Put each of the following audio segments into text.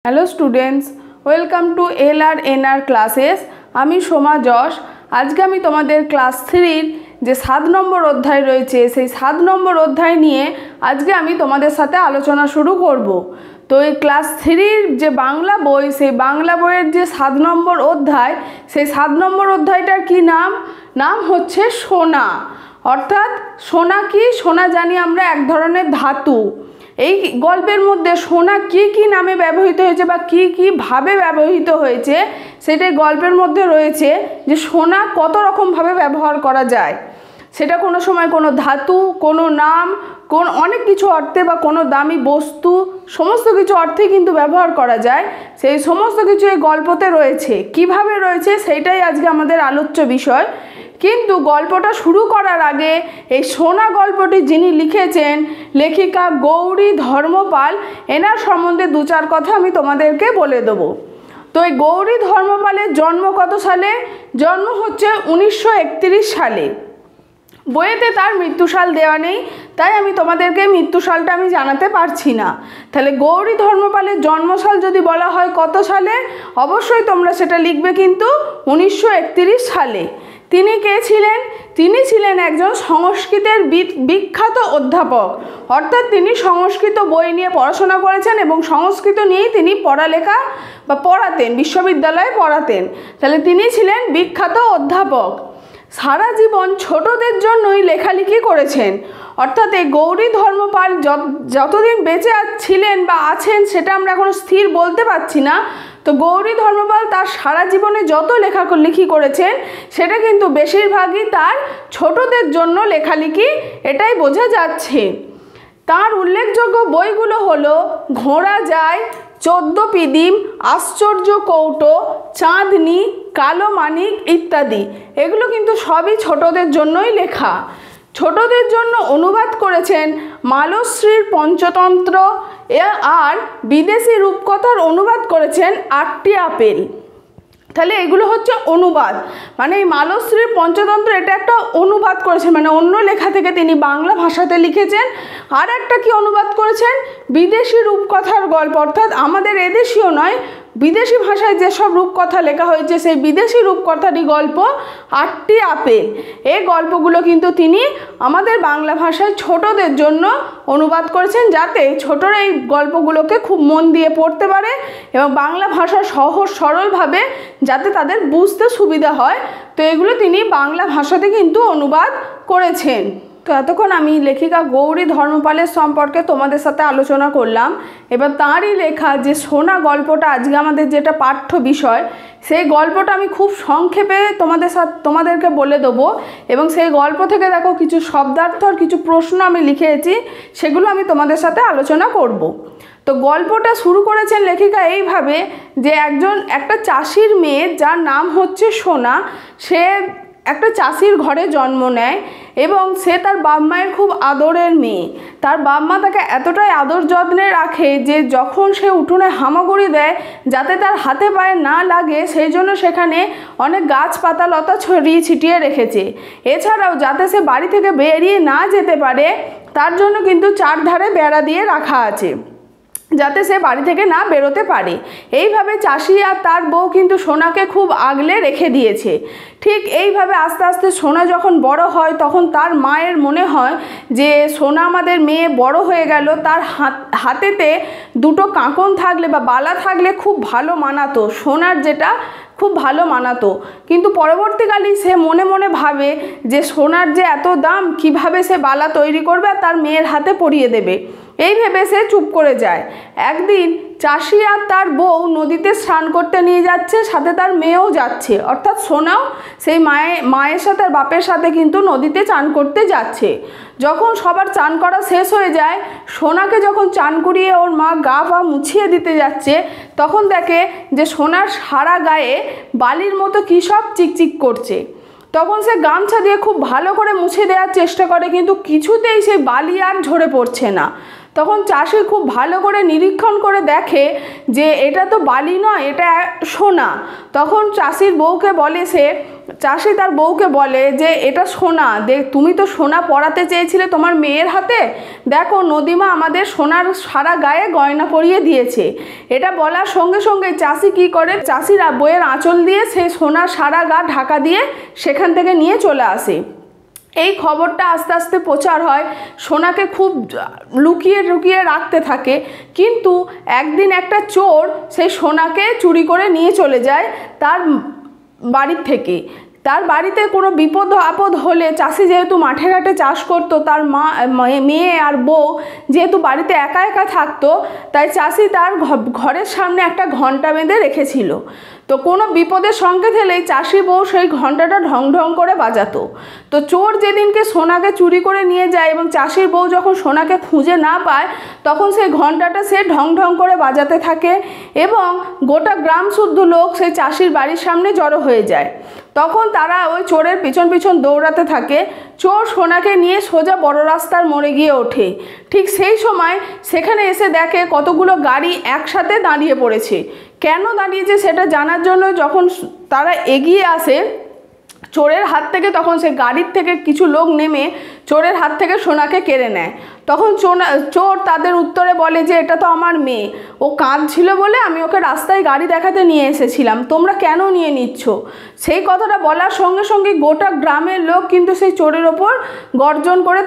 Hello students, welcome to LR classes. আমি সোমা যশ। আজকে আমি তোমাদের ক্লাস 3-র যে 7 নম্বর অধ্যায় রয়েছে সেই 7 নম্বর অধ্যায় নিয়ে আজকে আমি তোমাদের সাথে আলোচনা শুরু করব। তো এই ক্লাস 3-র যে বাংলা বই, সেই বাংলা বইয়ের যে 7 নম্বর অধ্যায়, সেই 7 নম্বর অধ্যায়টার কি নাম হচ্ছে সোনা। অর্থাৎ সোনা কি? সোনা জানি আমরা এক ধরনের ধাতু। এই গল্পের মধ্যে সোনা কি নামে ব্যবহৃত হয়েছে বা কি ভাবে ব্যবহৃত হয়েছে সেটাই গল্পের মধ্যে রয়েছে। যে সোনা কত রকমভাবে ব্যবহার করা যায়, সেটা কোনো সময় কোনো ধাতু, কোনো নাম, অনেক কিছু অর্থে বা কোনো দামি বস্তু, সমস্ত কিছু অর্থে কিন্তু ব্যবহার করা যায়। সেই সমস্ত কিছু এই গল্পতে রয়েছে। কিভাবে রয়েছে সেইটাই আজকে আমাদের আলোচ্য বিষয়। কিন্তু গল্পটা শুরু করার আগে এই সোনা গল্পটি যিনি লিখেছেন, লেখিকা গৌরী ধর্মপাল, এনার সম্বন্ধে 2-4 কথা আমি তোমাদেরকে বলে দেবো। তো এই গৌরী ধর্মপালের জন্ম কত সালে? জন্ম হচ্ছে 1931 সালে। বইয়েতে তার মৃত্যুসাল দেওয়া নেই, তাই আমি তোমাদেরকে মৃত্যুসালটা আমি জানাতে পারছি না। তাহলে গৌরী ধর্মপালের জন্মসাল যদি বলা হয় কত সালে, অবশ্যই তোমরা সেটা লিখবে কিন্তু 1931 সালে। তিনি কে ছিলেন? তিনি ছিলেন একজন সংস্কৃতের বিখ্যাত অধ্যাপক। অর্থাৎ তিনি সংস্কৃত বই নিয়ে পড়াশোনা করেছেন এবং সংস্কৃত নিয়েই তিনি পড়ালেখা বা পড়াতেন, বিশ্ববিদ্যালয়ে পড়াতেন। তাহলে তিনি ছিলেন বিখ্যাত অধ্যাপক। সারা জীবন ছোটদের জন্যই লেখালেখি করেছেন। অর্থাৎ এই গৌরী ধর্মপাল যতদিন বেঁচে ছিলেন বা আছেন সেটা আমরা এখনো স্থির বলতে পারছি না। তো গৌরী ধর্মপাল তার সারা জীবনে যত লেখালেখি করেছেন সেটা কিন্তু বেশিরভাগই তার ছোটদের জন্য লেখালেখি, এটাই বোঝা যাচ্ছে। তার উল্লেখযোগ্য বইগুলো হলো ঘোড়া যায়, 14 পিদিম, আশ্চর্য কৌটো, চাঁদনি, কালো মানিক ইত্যাদি। এগুলো কিন্তু সবই ছোটদের জন্যই লেখা। ছোটদের জন্য অনুবাদ করেছেন মালশ্রীর পঞ্চতন্ত্র, আর বিদেশি রূপকথার অনুবাদ করেছেন 8টি আপেল। তাহলে এগুলো হচ্ছে অনুবাদ, মানে এই মালশ্রীর পঞ্চতন্ত্র এটা একটা অনুবাদ করেছেন, মানে অন্য লেখা থেকে তিনি বাংলা ভাষাতে লিখেছেন। আর একটা কি অনুবাদ করেছেন? বিদেশি রূপকথার গল্প, অর্থাৎ আমাদের এদেশীয় নয়, বিদেশি ভাষায় যেসব রূপকথা লেখা হয়েছে সেই বিদেশি রূপকথারই গল্প 8টি আপেল। এই গল্পগুলো কিন্তু তিনি আমাদের বাংলা ভাষায় ছোটদের জন্য অনুবাদ করেছেন, যাতে ছোটরা এই গল্পগুলোকে খুব মন দিয়ে পড়তে পারে এবং বাংলা ভাষা সহজ সরলভাবে যাতে তাদের বুঝতে সুবিধা হয়। তো এগুলো তিনি বাংলা ভাষাতে কিন্তু অনুবাদ করেছেন। তো এতক্ষণ আমি লেখিকা গৌরী ধর্মপালের সম্পর্কে তোমাদের সাথে আলোচনা করলাম। এবার তাঁরই লেখা যে সোনা গল্পটা আজকে আমাদের যেটা পাঠ্য বিষয়, সেই গল্পটা আমি খুব সংক্ষেপে তোমাদেরকে বলে দেবো। এবং সেই গল্প থেকে দেখো কিছু শব্দার্থ আর কিছু প্রশ্ন আমি লিখেছি, সেগুলো আমি তোমাদের সাথে আলোচনা করব। তো গল্পটা শুরু করেছেন লেখিকা এইভাবে যে একটা চাষির মেয়ে, যার নাম হচ্ছে সোনা, সে একটা চাষির ঘরে জন্ম নেয় এবং সে তার বাপ মায়ের খুব আদরের মেয়ে। তার বাপ মা তাকে এতটাই আদর যত্নে রাখে যে যখন সে উঠোনে হামাগুড়ি দেয় যাতে তার হাতে পায়ে না লাগে, সেই জন্য সেখানে অনেক গাছপাতা লতা ছড়িয়ে ছিটিয়ে রেখেছে। এছাড়াও যাতে সে বাড়ি থেকে বেরিয়ে না যেতে পারে তার জন্য কিন্তু চারধারে বেড়া দিয়ে রাখা আছে, যাতে সে বাড়ি থেকে না বেরোতে পারে। এইভাবে চাষি আর তার বউ কিন্তু সোনাকে খুব আগলে রেখে দিয়েছে। ঠিক এইভাবে আস্তে আস্তে সোনা যখন বড় হয় তখন তার মায়ের মনে হয় যে সোনা আমাদের মেয়ে বড় হয়ে গেল, তার হাতেতে 2টো কাঁকন থাকলে বা বালা থাকলে খুব ভালো মানাতো, সোনার যেটা খুব ভালো মানাতো। কিন্তু পরবর্তীকালে সে মনে মনে ভাবে যে সোনার যে এত দাম, কিভাবে সে বালা তৈরি করবে আর তার মেয়ের হাতে পরিয়ে দেবে। এই ভেবে সে চুপ করে যায়। একদিন চাষি আর তার বউ নদীতে স্নান করতে নিয়ে যাচ্ছে, সাথে তার মেয়েও যাচ্ছে, অর্থাৎ সোনাও সেই মায়ের সাথে আর বাপের সাথে কিন্তু নদীতে চান করতে যাচ্ছে। যখন সবার চান করা শেষ হয়ে যায়, সোনাকে যখন চান করিয়ে ওর মা গা পা মুছিয়ে দিতে যাচ্ছে, তখন দেখে যে সোনার সারা গায়ে বালির মতো কী সব চিকচিক করছে। তখন সে গামছা দিয়ে খুব ভালো করে মুছে দেওয়ার চেষ্টা করে, কিন্তু কিছুতেই সেই বালি আর ঝরে পড়ছে না। তখন চাষি খুব ভালো করে নিরীক্ষণ করে দেখে যে এটা তো বালি নয়, এটা সোনা। তখন চাষির বউকে বলে, চাষি তার বউকে বলে যে এটা সোনা, তুমি তো সোনা পরাতে চেয়েছিলে তোমার মেয়ের হাতে, দেখো নদীমা আমাদের সোনার সারা গায়ে গয়না পরিয়ে দিয়েছে। এটা বলার সঙ্গে সঙ্গে চাষি কি করে, চাষিরা বইয়ের আঁচল দিয়ে সে সোনার সারা গা ঢাকা দিয়ে সেখান থেকে নিয়ে চলে আসে। এই খবরটা আস্তে আস্তে প্রচার হয়, সোনাকে খুব লুকিয়ে লুকিয়ে রাখতে থাকে। কিন্তু একদিন একটা চোর সেই সোনাকে চুরি করে নিয়ে চলে যায় তার বাড়ির থেকে। তার বাড়িতে কোনো বিপদ আপদ হলে, চাষি যেহেতু মাঠে ঘাটে চাষ করতো, তার মেয়ে আর বউ যেহেতু বাড়িতে একা একা থাকতো, তাই চাষি তার ঘরের সামনে একটা ঘন্টা বেঁধে রেখেছিল। তো কোনো বিপদের সংকেত হলেই চাষি বউ সেই ঘন্টাটা ঢং ঢং করে বাজাতো। তো চোর যেদিনকে সোনাকে চুরি করে নিয়ে যায় এবং চাষির বউ যখন সোনাকে খুঁজে না পায়, তখন সেই ঘন্টাটা সে ঢং ঢং করে বাজাতে থাকে এবং গোটা গ্রাম শুদ্ধ লোক সেই চাষির বাড়ির সামনে জড়ো হয়ে যায়। তখন তারা ওই চোরের পিছন পিছন দৌড়াতে থাকে। চোর সোনাকে নিয়ে সোজা বড় রাস্তার মোড়ে গিয়ে ওঠে। ঠিক সেই সময় সেখানে এসে দেখে কতগুলো গাড়ি একসাথে দাঁড়িয়ে পড়েছে। কেন দাঁড়িয়েছে সেটা জানার জন্য যখন তারা এগিয়ে আসে চোরের হাত থেকে, তখন সে গাড়ির থেকে কিছু লোক নেমে চোরের হাত থেকে সোনাকে কেড়ে নেয়। তখন চোর তাদের উত্তরে বলে যে এটা তো আমার মেয়ে, ও কাঁদছিল বলে আমি ওকে রাস্তায় গাড়ি দেখাতে নিয়ে এসেছিলাম, তোমরা কেন নিয়ে নিচ্ছ? সেই কথাটা বলার সঙ্গে সঙ্গে গোটা গ্রামের লোক কিন্তু সেই চোরের ওপর গর্জন করে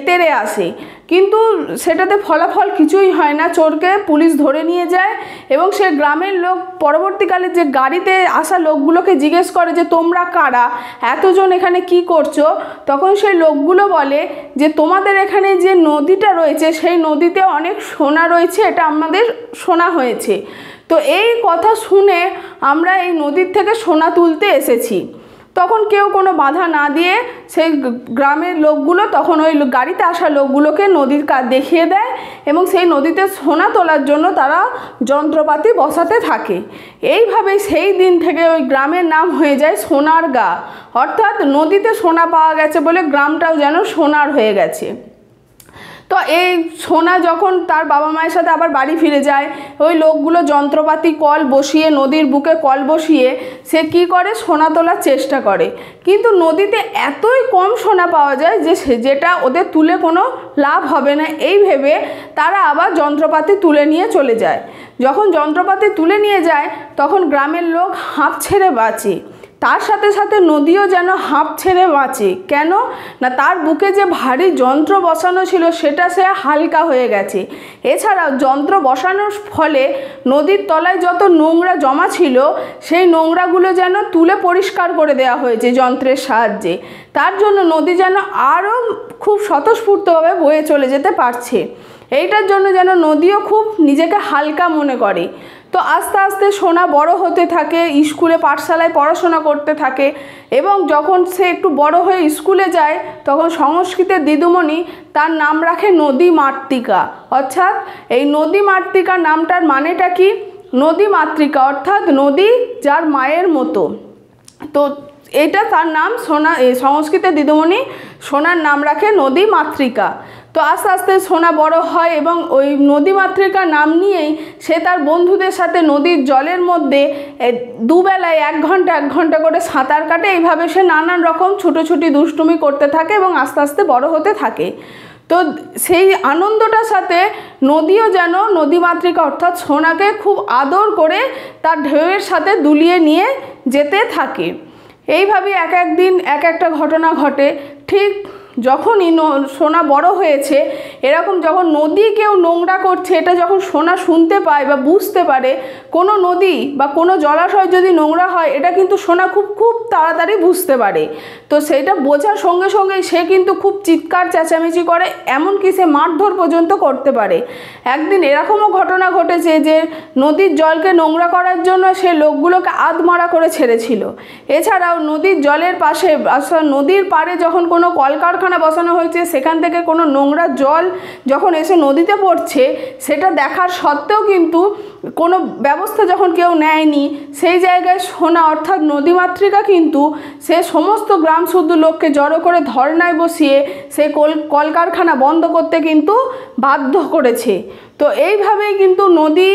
তেড়ে আসে। কিন্তু সেটাতে ফলাফল কিছুই হয় না। চোরকে পুলিশ ধরে নিয়ে যায় এবং সে গ্রামের লোক পরবর্তীকালে যে গাড়িতে আসা লোকগুলোকে জিজ্ঞেস করে যে তোমরা কারা, এতজন এখানে কি করছো? তখন সেই লোকগুলো বলে যে তোমাদের এখানে যে নদীটা রয়েছে সেই নদীতে অনেক সোনা রয়েছে, এটা আমাদের শোনা হয়েছে। তো এই কথা শুনে আমরা এই নদীর থেকে সোনা তুলতে এসেছি। তখন কেউ কোনো বাধা না দিয়ে সেই গ্রামের লোকগুলো তখন ওই গাড়িতে আসা লোকগুলোকে নদীর কাজ দেখিয়ে দেয় এবং সেই নদীতে সোনা তোলার জন্য তারা যন্ত্রপাতি বসাতে থাকে। এইভাবেই সেই দিন থেকে ওই গ্রামের নাম হয়ে যায় সোনার গা, অর্থাৎ নদীতে সোনা পাওয়া গেছে বলে গ্রামটাও যেন সোনার হয়ে গেছে। তো এই সোনা যখন তার বাবা মায়ের সাথে আবার বাড়ি ফিরে যায়, ওই লোকগুলো যন্ত্রপাতি কল বসিয়ে, নদীর বুকে কল বসিয়ে সে কি করে সোনা তোলার চেষ্টা করে। কিন্তু নদীতে এতই কম সোনা পাওয়া যায় যে যেটা ওদের তুলে কোনো লাভ হবে না, এই ভেবে তারা আবার যন্ত্রপাতি তুলে নিয়ে চলে যায়। যখন যন্ত্রপাতি তুলে নিয়ে যায় তখন গ্রামের লোক হাঁপ ছেড়ে বাঁচে, তার সাথে সাথে নদীও যেন হাঁপ ছেড়ে বাঁচে। কেন না, তার বুকে যে ভারী যন্ত্র বসানো ছিল সেটা সে হালকা হয়ে গেছে। এছাড়াও যন্ত্র বসানোর ফলে নদীর তলায় যত নোংরা জমা ছিল সেই নোংরাগুলো যেন তুলে পরিষ্কার করে দেওয়া হয়েছে যন্ত্রের সাহায্যে। তার জন্য নদী যেন আরও খুব স্বতঃস্ফূর্তভাবে বয়ে চলে যেতে পারছে। এইটার জন্য যেন নদীও খুব নিজেকে হালকা মনে করে। তো আস্তে আস্তে সোনা বড় হতে থাকে, স্কুলে পাঠশালায় পড়াশোনা করতে থাকে এবং যখন সে একটু বড় হয়ে স্কুলে যায় তখন সংস্কৃতের দিদিমণি তার নাম রাখে নদী মাতৃকা। অর্থাৎ এই নদী মাতৃকা নামটার মানেটা কি? নদী মাতৃকা অর্থাৎ নদী যার মায়ের মতো। তো এটা তার নাম, সংস্কৃতের দিদিমণি সোনার নাম রাখে নদী মাতৃকা। তো আস্তে আস্তে সোনা বড় হয় এবং ওই নদী মাতৃকা নাম নিয়েই সে তার বন্ধুদের সাথে নদীর জলের মধ্যে দুবেলায় 1 ঘন্টা 1 ঘন্টা করে সাঁতার কাটে। এইভাবে সে নানান রকম ছুটোছুটি দুষ্টুমি করতে থাকে এবং আস্তে আস্তে বড় হতে থাকে। তো সেই আনন্দটার সাথে নদীও যেন নদী মাতৃকা অর্থাৎ সোনাকে খুব আদর করে তার ঢেউয়ের সাথে দুলিয়ে নিয়ে যেতে থাকে। এইভাবে এক এক দিন এক একটা ঘটনা ঘটে। ঠিক যখনই সোনা বড় হয়েছে, এরকম যখন নদী কেউ নোংরা করছে এটা যখন সোনা শুনতে পায় বা বুঝতে পারে, কোনো নদী বা কোনো জলাশয় যদি নোংরা হয় এটা কিন্তু সোনা খুব তাড়াতাড়ি বুঝতে পারে। তো সেটা বোঝার সঙ্গে সঙ্গেই সে কিন্তু খুব চিৎকার চেঁচামেচি করে, এমনকি সে মারধর পর্যন্ত করতে পারে। একদিন এরকমও ঘটনা ঘটেছে যে নদীর জলকে নোংরা করার জন্য সে লোকগুলোকে আধমরা করে ছেড়েছিল। এছাড়াও নদীর জলের পাশে, নদীর পাড়ে যখন কোনো কলকারখানা বসানো হয়েছে সেখান থেকে কোনো নোংরা জল যখন এসে নদীতে পড়ছে সেটা দেখার সত্ত্বেও কিন্তু কোনো ব্যবস্থা যখন কেউ নেয়নি, সেই জায়গায় সোনা অর্থাৎ নদীমাতৃকা কিন্তু সে সমস্ত গ্রাম শুদ্ধ লোককে জড়ো করে ধর্নায় বসিয়ে সে কলকারখানা বন্ধ করতে কিন্তু বাধ্য করেছে। তো এইভাবেই কিন্তু নদী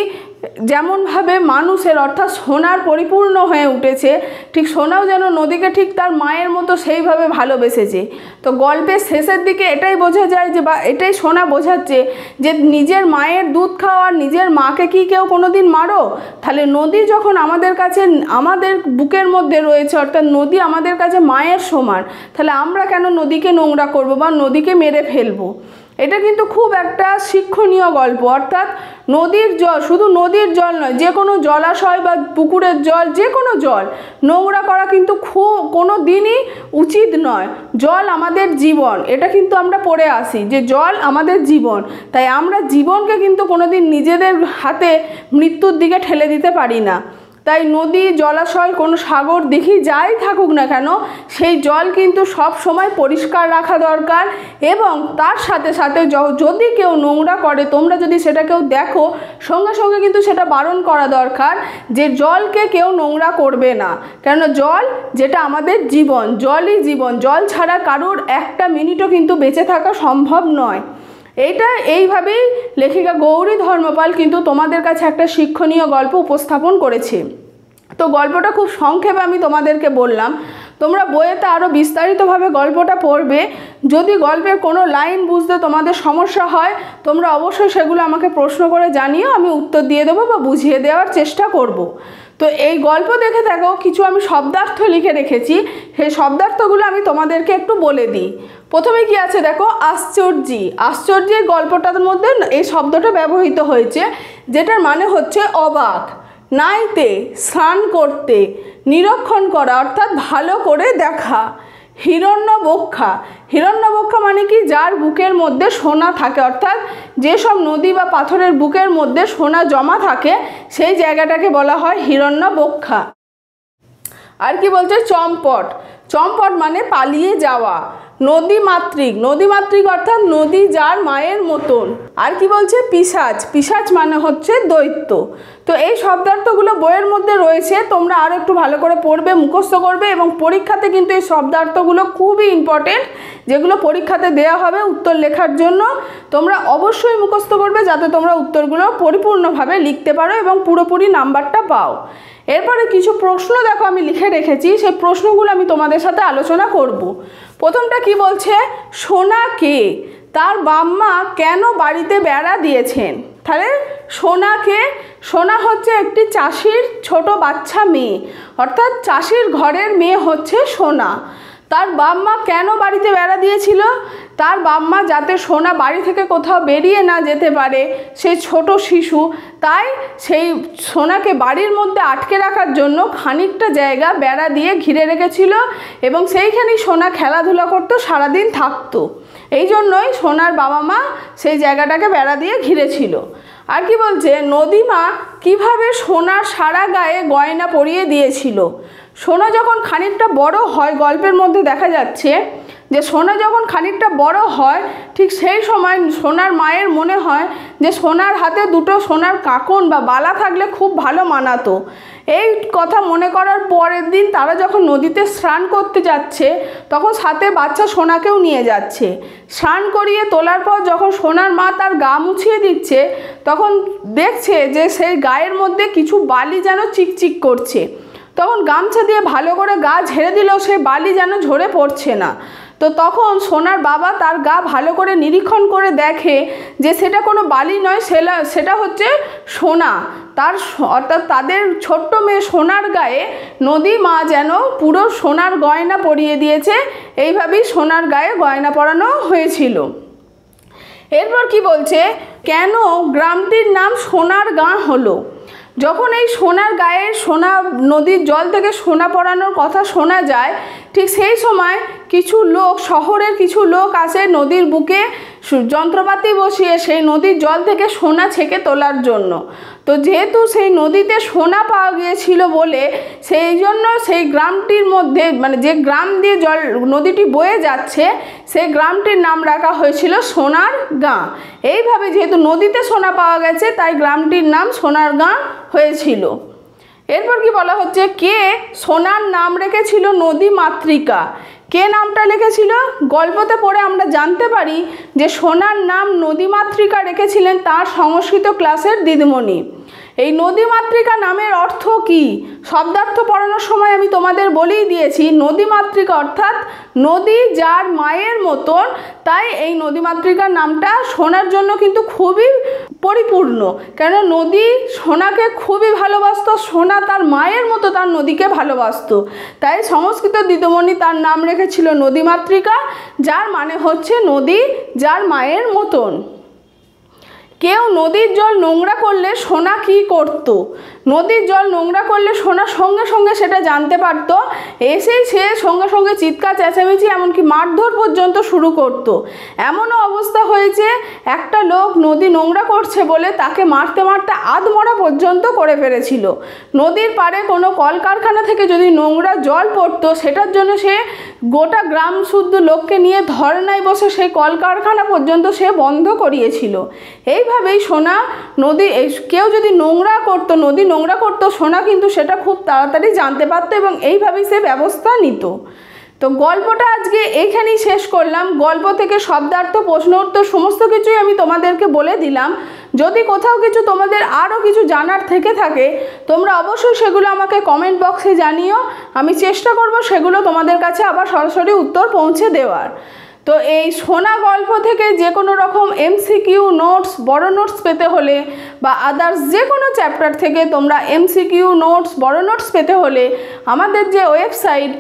যেমনভাবে মানুষের অর্থাৎ সোনার পরিপূর্ণ হয়ে উঠেছে, ঠিক সোনাও যেন নদীকে ঠিক তার মায়ের মতো সেইভাবে ভালোবেসেছে। তো গল্পের শেষের দিকে এটাই বোঝা যায় যে, বা এটাই সোনা বোঝাচ্ছে যে নিজের মায়ের দুধ খাওয়া আর নিজের মাকে কি কেউ কোনোদিন মারো? তাহলে নদী যখন আমাদের কাছে আমাদের বুকের মধ্যে রয়েছে, অর্থাৎ নদী আমাদের কাছে মায়ের সমান, তাহলে আমরা কেন নদীকে নোংরা করব বা নদীকে মেরে ফেলবো? এটা কিন্তু খুব একটা শিক্ষণীয় গল্প। অর্থাৎ নদীর জল, শুধু নদীর জল নয়, যে কোনো জলাশয় বা পুকুরের জল, যে কোনো জল নোংরা করা কিন্তু কোনো দিনই উচিত নয়। জল আমাদের জীবন, এটা কিন্তু আমরা পড়ে আসি যে জল আমাদের জীবন। তাই আমরা জীবনকে কিন্তু কোনোদিন নিজেদের হাতে মৃত্যুর দিকে ঠেলে দিতে পারি না। তাই নদী, জলাশয়, কোনো সাগর, দিঘি যাই থাকুক না কেন, সেই জল কিন্তু সব সময় পরিষ্কার রাখা দরকার। এবং তার সাথে সাথে যদি কেউ নোংরা করে, তোমরা যদি সেটা কেউ দেখো, সঙ্গে সঙ্গে কিন্তু সেটা বারণ করা দরকার যে জলকে কেউ নোংরা করবে না। কেন জল যেটা আমাদের জীবন, জলই জীবন, জল ছাড়া কারোর একটা মিনিটও কিন্তু বেঁচে থাকা সম্ভব নয়। এইভাবেই লেখিকা গৌরী ধর্মপাল কিন্তু তোমাদের কাছে একটা শিক্ষণীয় গল্প উপস্থাপন করেছে। তো গল্পটা খুব সংক্ষেপে আমি তোমাদেরকে বললাম, তোমরা বইয়েতে আরও বিস্তারিতভাবে গল্পটা পড়বে। যদি গল্পের কোনো লাইন বুঝতে তোমাদের সমস্যা হয়, তোমরা অবশ্যই সেগুলো আমাকে প্রশ্ন করে জানিও, আমি উত্তর দিয়ে দেবো বা বুঝিয়ে দেওয়ার চেষ্টা করব। তো এই গল্প দেখে দেখো কিছু আমি শব্দার্থ লিখে রেখেছি, সেই শব্দার্থগুলো আমি তোমাদেরকে একটু বলে দিই। প্রথমে কি আছে দেখো, আশ্চর্যি। আশ্চর্যের গল্পটার মধ্যে এই শব্দটা ব্যবহৃত হয়েছে, যেটার মানে হচ্ছে অবাক। নাইতে, স্নান করতে, নিরীক্ষণ করা অর্থাৎ ভালো করে দেখা। হিরণ্যবক্ষা। হিরণ্যবক্ষা মানে কি, যার বুকের মধ্যে সোনা থাকে, অর্থাৎ যেসব নদী বা পাথরের বুকের মধ্যে সোনা জমা থাকে সেই জায়গাটাকে বলা হয় হিরণ্যবক্ষা। আর কি বলছে, চম্পট। চম্পট মানে পালিয়ে যাওয়া। নদীমাতৃক। নদীমাতৃক অর্থাৎ নদী যার মায়ের মতন। আর কি বলছে, পিশাচ। পিশাচ মানে হচ্ছে দৈত্য। তো এই শব্দার্থগুলো বইয়ের মধ্যে রয়েছে, তোমরা আরও একটু ভালো করে পড়বে, মুখস্থ করবে, এবং পরীক্ষাতে কিন্তু এই শব্দার্থগুলো খুবই ইম্পর্টেন্ট, যেগুলো পরীক্ষাতে দেওয়া হবে উত্তর লেখার জন্য। তোমরা অবশ্যই মুখস্থ করবে যাতে তোমরা উত্তরগুলো পরিপূর্ণভাবে লিখতে পারো এবং পুরোপুরি নাম্বারটা পাও। এরপরে কিছু প্রশ্ন দেখো আমি লিখে রেখেছি, সেই প্রশ্নগুলো আমি তোমাদের সাথে আলোচনা করব। প্রথমটা কি বলছে, সোনা কে? তার বাম্মা কেন বাড়িতে বেড়া দিয়েছেন? তাহলে সোনা কে? সোনা হচ্ছে একটি চাষির ছোট বাচ্চা মেয়ে, অর্থাৎ চাষির ঘরের মেয়ে হচ্ছে সোনা। তার বাম্মা কেন বাড়িতে বেড়া দিয়েছিল? তার বাম্মা যাতে সোনা বাড়ি থেকে কোথাও বেরিয়ে না যেতে পারে, সেই ছোট শিশু, তাই সেই সোনাকে বাড়ির মধ্যে আটকে রাখার জন্য খানিকটা জায়গা বেড়া দিয়ে ঘিরে রেখেছিল, এবং সেইখানেই সোনা খেলাধুলা করতো, সারাদিন থাকতো। এই জন্যই সোনার বাবা মা সেই জায়গাটাকে বেড়া দিয়ে ঘিরেছিল। আর কি বলছে, নদীমা কিভাবে সোনার সারা গায়ে গয়না পরিয়ে দিয়েছিল? সোনা যখন খানিকটা বড় হয়, গল্পের মধ্যে দেখা যাচ্ছে যে সোনা যখন খানিকটা বড় হয়, ঠিক সেই সময় সোনার মায়ের মনে হয় যে সোনার হাতে দুটো সোনার কাকন বা বালা থাকলে খুব ভালো মানাতো। এই কথা মনে করার পরের দিন তারা যখন নদীতে স্নান করতে যাচ্ছে, তখন সাথে বাচ্চা সোনাকেও নিয়ে যাচ্ছে। স্নান করিয়ে তোলার পর যখন সোনার মা তার গা মুছিয়ে দিচ্ছে, তখন দেখছে যে সেই গায়ের মধ্যে কিছু বালি যেন চিকচিক করছে। তখন গামছা দিয়ে ভালো করে গা ঝেড়ে দিলেও সেই বালি যেন ঝরে পড়ছে না। তো তখন সোনার বাবা তার গা ভালো করে নিরীক্ষণ করে দেখে যে সেটা কোনো বালি নয়, সেটা হচ্ছে সোনা। অর্থাৎ তাদের ছোট্ট মেয়ে সোনার গায়ে নদী মা যেন পুরো সোনার গয়না পরিয়ে দিয়েছে। এইভাবেই সোনার গায়ে গয়না পরানো হয়েছিল। এরপর কি বলছে, কেন গ্রামটির নাম সোনার গাঁ হলো? যখন এই সোনার গায়ে সোনা, নদীর জল থেকে সোনা পড়ানোর কথা শোনা যায়, ঠিক সেই সময় কিছু লোক, শহরের কিছু লোক আসে নদীর বুকে যন্ত্রপাতি বসিয়ে সেই নদীর জল থেকে সোনা ছেঁকে তোলার জন্য। তো যেহেতু সেই নদীতে সোনা পাওয়া গিয়েছিল বলে সেই জন্য সেই গ্রামটির মধ্যে মানে যে গ্রাম দিয়ে নদীটি বয়ে যাচ্ছে সেই গ্রামটির নাম রাখা হয়েছিল সোনারগাঁ। এইভাবে যেহেতু নদীতে সোনা পাওয়া গেছে তাই গ্রামটির নাম সোনারগাঁ হয়েছিল। এরপর কি বলা হচ্ছে, কে সোনার নাম রেখেছিল নদীমাতৃকা? কে নামটা লিখেছিল? গল্পতে পড়ে আমরা জানতে পারি যে সোনার নাম নদীমাতৃকা রেখেছিলেন তার সংস্কৃত ক্লাসের দিদিমণি। এই নদীমাতৃকা নামের অর্থ কি? শব্দার্থ পড়ানোর সময় আমি তোমাদের বলেই দিয়েছি, নদীমাতৃকা অর্থাৎ নদী যার মায়ের মতন। তাই এই নদীমাতৃকার নামটা শোনার জন্য কিন্তু খুবই পরিপূর্ণ, কেন নদী সোনাকে খুবই ভালোবাসত, সোনা তার মায়ের মতো তার নদীকে ভালোবাসত। তাই সংস্কৃত দিদিমণি তার নাম রেখেছিল নদীমাতৃকা, যার মানে হচ্ছে নদী যার মায়ের মতন। কেউ নদীর জল নোংরা করলে সোনা কি করত? নদীর জল নোংরা করলে সোনা সঙ্গে সঙ্গে সেটা জানতে পারত, এসেই সে সঙ্গে সঙ্গে চিৎকার চেঁচামেচি এমনকি মারধর পর্যন্ত শুরু করত। এমনও অবস্থা হয়েছে একটা লোক নদী নোংরা করছে বলে তাকে মারতে মারতে আধমরা পর্যন্ত করে ফেলেছিল। নদীর পাড়ে কোনো কলকারখানা থেকে যদি নোংরা জল পড়তো সেটার জন্য সে গোটা গ্রাম শুদ্ধ লোককে নিয়ে ধর্নায় বসে সেই কলকারখানা পর্যন্ত সে বন্ধ করিয়েছিল। এইভাবেই সোনা নদী কেউ যদি নোংরা করতো, নদী নোংরা করতো, সোনা কিন্তু সেটা খুব তাড়াতাড়ি জানতে পারতো এবং এইভাবেই সে ব্যবস্থা নিত। তো গল্পটা আজকে এইখানেই শেষ করলাম। গল্প থেকে শব্দার্থ, প্রশ্ন উত্তর সমস্ত কিছুই আমি তোমাদেরকে বলে দিলাম। যদি কোথাও কিছু তোমাদের আরও কিছু জানার থেকে থাকে তোমরা অবশ্যই সেগুলো আমাকে কমেন্ট বক্সে জানিও। আমি চেষ্টা করব সেগুলো তোমাদের কাছে আবার সরাসরি উত্তর পৌঁছে দেওয়ার। তো এই সোনা গল্প থেকে যে কোনো রকম এমসিকিউ নোটস, বড় নোটস পেতে হলে বা আদার্স যে কোনো চ্যাপ্টার থেকে তোমরা এমসিকিউ নোটস, বড় নোটস পেতে হলে আমাদের যে ওয়েবসাইট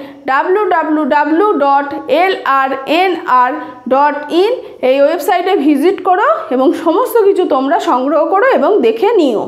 www.lrnr.in এই ওয়েবসাইটে ভিজিট করো এবং সমস্ত কিছু তোমরা সংগ্রহ করো এবং দেখে নিও।